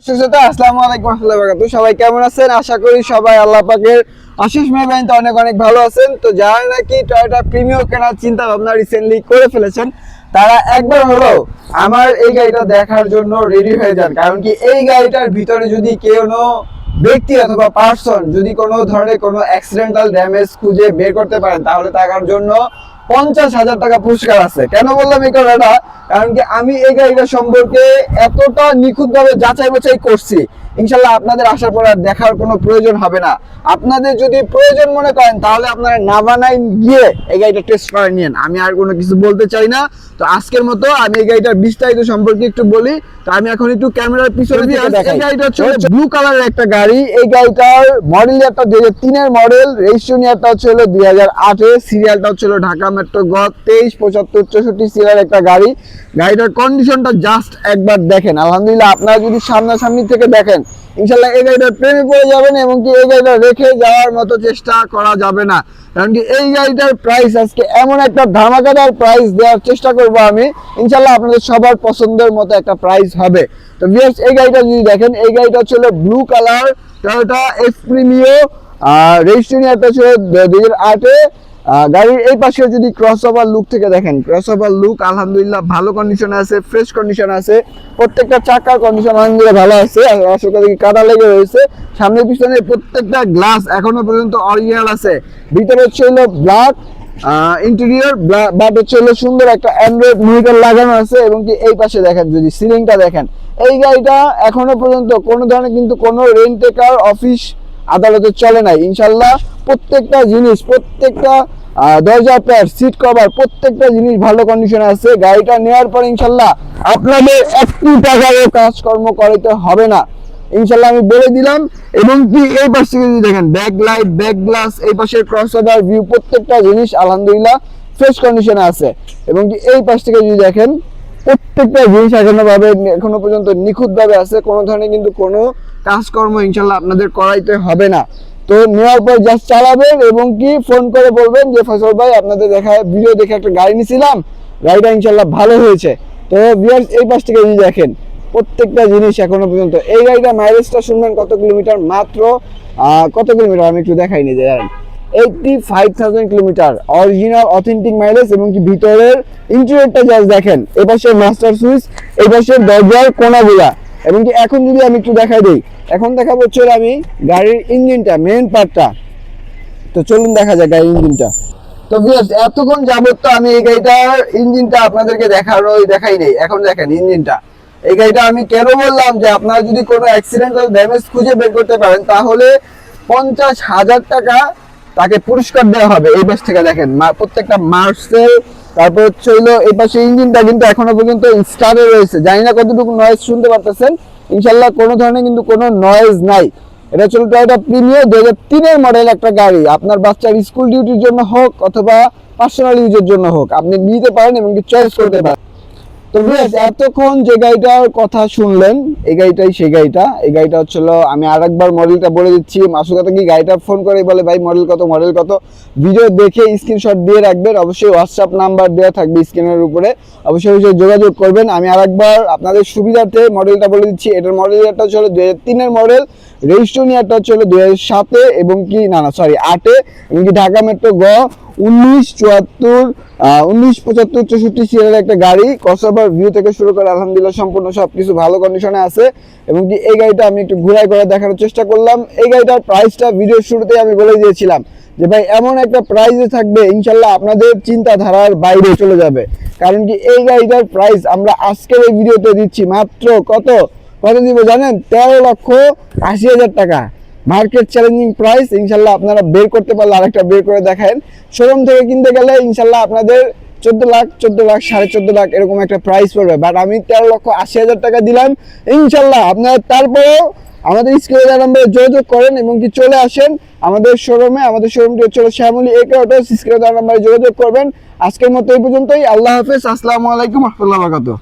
আসসালামু আলাইকুম ওয়া রাহমাতুল্লাহি ওয়া বারাকাতুহু। সবাই কেমন আছেন? আশা করি সবাই আল্লাহ পাকের অশেষ মেহেরবানিতে অনেক অনেক ভালো আছেন। তো যারা নাকি টয়োটা প্রিমিও কেনার চিন্তা ভাবনা রিসেন্টলি করে ফেলেছেন, তারা একবার হলো আমার এই গাড়িটা দেখার জন্য রেডি হয়ে যান। কারণ কি এই গাড়িটার ভিতরে যদি কোনো ব্যক্তি অথবা পার্সন যদি কোনো ধরনের কোনো অ্যাক্সিডেন্টাল ড্যামেজ খুঁজে বের করতে পারেন, তাহলে তার জন্য 50,000 টাকা পুরস্কার আছে। কেন বললাম এই কথাটা? কারণ কি আমি এই গাড়িটা সম্পর্কে এতটা নিখুঁতভাবে যাচাই বাছাই করছি, ইনশাল্লাহ আপনাদের আসার পর আর দেখার কোনো প্রয়োজন হবে না। আপনাদের যদি প্রয়োজন মনে করেন, তাহলে আপনারা নাভানায় গিয়ে এই গাড়িটা টেস্ট করে নিন। আমি আর কোনো কিছু বলতে চাই না। তো আজকের মতো আমি এই গাড়িটার বিস্তারিত সম্পর্কে একটু বলি। তো আমি এখন একটু ক্যামেরার পিছনে দিয়ে দেখাই। এই গাড়িটা হচ্ছে ব্লু কালারের একটা গাড়ি। এই গাড়িটার মডেল ইয়ারটা 2003 এর মডেল, রেজিস্ট্রেশন ইয়ারটা হচ্ছে 2008 এর, সিরিয়ালটা হচ্ছে ঢাকা মেট্রো গ 237564 সিরিয়াল একটা গাড়ি। গাড়িটার কন্ডিশনটা জাস্ট একবার দেখেন। আলহামদুলিল্লাহ, আপনারা যদি সামনাসামনি থেকে দেখেন, ইনশাল্লাহ এই গাড়িটার প্রেমে পড়ে যাবেন এবং কি এই গাড়িটা রেখে যাওয়ার মতো চেষ্টা করা যাবে না। কারণ কি এই গাড়িটার প্রাইস আজকে এমন একটা ধামাকাদার প্রাইস দেওয়ার চেষ্টা করব আমি, ইনশাল্লাহ আপনাদের সবার পছন্দের মতো একটা প্রাইস হবে। তো ভিউয়ার্স, এই গাড়িটা যদি দেখেন, এই গাড়িটা ছিল blue colour Toyota F Premio, registration ইয়ারটা ছিল 2008 এ। গাড়ির এই পাশে যদি ক্রসওভার লুক থেকে দেখেন, ক্রসওভার লুক আলহামদুলিল্লাহ ভালো কন্ডিশনে আছে, ফ্রেশ কন্ডিশনে আছে। প্রত্যেকটা চাকার কন্ডিশন আলহামদুলিল্লাহ ভালো আছে। আসলে কি কাদা লেগে রয়েছে, সামনে পিছনে প্রত্যেকটা গ্লাস এখনো পর্যন্ত অরিজিনাল আছে। ভিতরে হচ্ছে হলো ব্ল্যাক ইন্টেরিয়র, বাট হচ্ছে হলো সুন্দর একটা অ্যান্ড্রয়েড মনিটর লাগানো আছে। এবং কি এই পাশে দেখেন, যদি সিলিংটা দেখেন, এই গাড়িটা এখনো পর্যন্ত কোনো ধরনের কিন্তু কোনো রেন্টেকার অফিস আদালতে চলে নাই। ইনশাল্লাহ প্রত্যেকটা জিনিস, প্রত্যেকটা দরজা প্যাড, সিট কভার, প্রত্যেকটা জিনিস ভালো কন্ডিশনে আছে। গাড়িটা নেওয়ার পর ইনশাল্লাহ আপনাদের একটু টাকারও কাজকর্ম করাইতে হবে না, ইনশাল্লাহ আমি বলে দিলাম। এবং কি এই পাশ থেকে যদি দেখেন, ব্যাক লাইট, ব্যাক গ্লাস, এই পাশের ক্রসওভার ভিউ, প্রত্যেকটা জিনিস আলহামদুলিল্লাহ ফ্রেশ কন্ডিশনে আছে। এবং কি এই পাশ থেকে যদি দেখেন, প্রত্যেকটা জিনিস এখনো পর্যন্ত নিখুঁতভাবে আছে। কোনো ধরনের কিন্তু কোনো কাজকর্ম ইনশাল্লাহ আপনাদের করাইতে হবে না। তো নেওয়ার পর জাস্ট চালাবেন এবং কি ফোন করে বলবেন যে ফয়সাল ভাই, আপনাদের দেখা ভিডিও দেখে একটা গাড়ি নিয়েছিলাম, গাড়িটা ইনশাল্লাহ ভালো হয়েছে। তো ভিউয়ার্স, এই পাশ থেকে যদি দেখেন, প্রত্যেকটা জিনিস এখনো পর্যন্ত। এই গাড়িটা মাইলেজটা শুনবেন কত কিলোমিটার, মাত্র কত কিলোমিটার আমি একটু দেখাই নি, যে 85,000 কিলোমিটার অরিজিনাল অথেন্টিক মাইলেজ। এবং কি ভিতরের ইন্টেরিয়রটা জাস্ট দেখেন, এই পাশে মাস্টার সুইচ, এই পাশে দরজার কোনাগুলা। এবং কি এখন যদি আমি একটু দেখাই দিই, এখন দেখাবো হচ্ছে আমি গাড়ির ইঞ্জিনটা, মেইন পার্টটা। তো চলুন দেখা যায় গাড়ির ইঞ্জিনটা। তো ভিউয়ার্স, এতক্ষণ যাবত তো আমি এই গাড়িটার ইঞ্জিনটা আপনাদেরকে দেখাই নেই। এখন দেখেন ইঞ্জিনটা। এই গাড়িটা আমি কেন বললাম যে আপনারা যদি কোনো অ্যাক্সিডেন্টাল ড্যামেজ খুঁজে বের করতে পারেন, তাহলে 50,000 টাকা তাকে পুরস্কার দেওয়া হবে। এই পাশ থেকে দেখেন প্রত্যেকটা মার্সেল, তারপর হচ্ছে হইলো এই পাশে ইঞ্জিনটা কিন্তু এখনো পর্যন্ত স্টার্টে রয়েছে। জানি না কতটুকু নয়েজ শুনতে পারতেছেন, ইনশাল্লাহ কোনো ধরনের কিন্তু কোনো নয়েজ নাই। এটা ছিল টয়োটা প্রিমিও 2003 এর মডেল একটা গাড়ি। আপনার বাচ্চার স্কুল ডিউটির জন্য হোক অথবা পার্সোনাল ইউজের জন্য হোক, আপনি নিতে পারেন এবং চয়েস করতে পারেন। তো ভিউয়ার্স, এতক্ষণ যে গাড়িটার কথা শুনলেন, এই গাড়িটাই সেই গাড়িটা। এই গাড়িটা হচ্ছিল, আমি আরেকবার মডেলটা বলে দিচ্ছি। মাসুদ কথা কি গাড়িটা ফোন করে বলে ভাই মডেল কত, মডেল কত, ভিডিও দেখে স্ক্রিনশট দিয়ে রাখবেন। অবশ্যই হোয়াটসঅ্যাপ নাম্বার দেওয়া থাকবে স্ক্রিনের উপরে, অবশ্যই যোগাযোগ করবেন। আমি আরেকবার আপনাদের সুবিধার্থে মডেলটা বলে দিচ্ছি। এটার মডেল ইয়ারটা হচ্ছে 2003 এর মডেল, রেজিস্ট্রেশন ইয়ারটা হচ্ছে 2007 এ, এবং কি 8 এ, এবং কি ঢাকা মেট্রো গ 197564 সিরিয়ালের একটা গাড়ি। ক্রসওভার ভিউ থেকে শুরু করে আলহামদুলিল্লাহ সম্পূর্ণ সবকিছু ভালো কন্ডিশনে আছে। এবং কি এই গাড়িটা আমি একটু ঘুরাই করে দেখানোর চেষ্টা করলাম। এই গাড়িটার প্রাইসটা ভিডিওর শুরুতেই আমি বলে দিয়েছিলাম যে ভাই এমন একটা প্রাইসে থাকবে, ইনশাল্লাহ আপনাদের চিন্তাধারার বাইরে চলে যাবে। কারণ কি এই গাড়িটার প্রাইস আমরা আজকের এই ভিডিওতে দিচ্ছি মাত্র কত দিব জানেন? 13,80,000 টাকা। Market challenging price. ইনশাল্লাহ আপনারা বের করতে পারলে আরেকটা বের করে দেখান। শোরুম থেকে কিনতে গেলে ইনশাল্লাহ আপনাদের 14 লাখ, 14.5 লাখ এরকম একটা প্রাইস পড়বে। বাট আমি 13,80,000 টাকা দিলাম। ইনশাল্লাহ আপনারা তারপরেও আমাদের স্ক্রিনে নাম্বারে যোগাযোগ করেন এবং কি চলে আসেন আমাদের শোরুমে। আমাদের শোরুমটি হচ্ছে শ্যামলী একে অটোস। স্ক্রিনে নাম্বারে যোগাযোগ করবেন। আজকের মতো এই পর্যন্তই। আল্লাহ হাফেজ। আসসালামু আলাইকুম ওয়া রাহমাতুল্লাহি ওয়া বারাকাতুহু।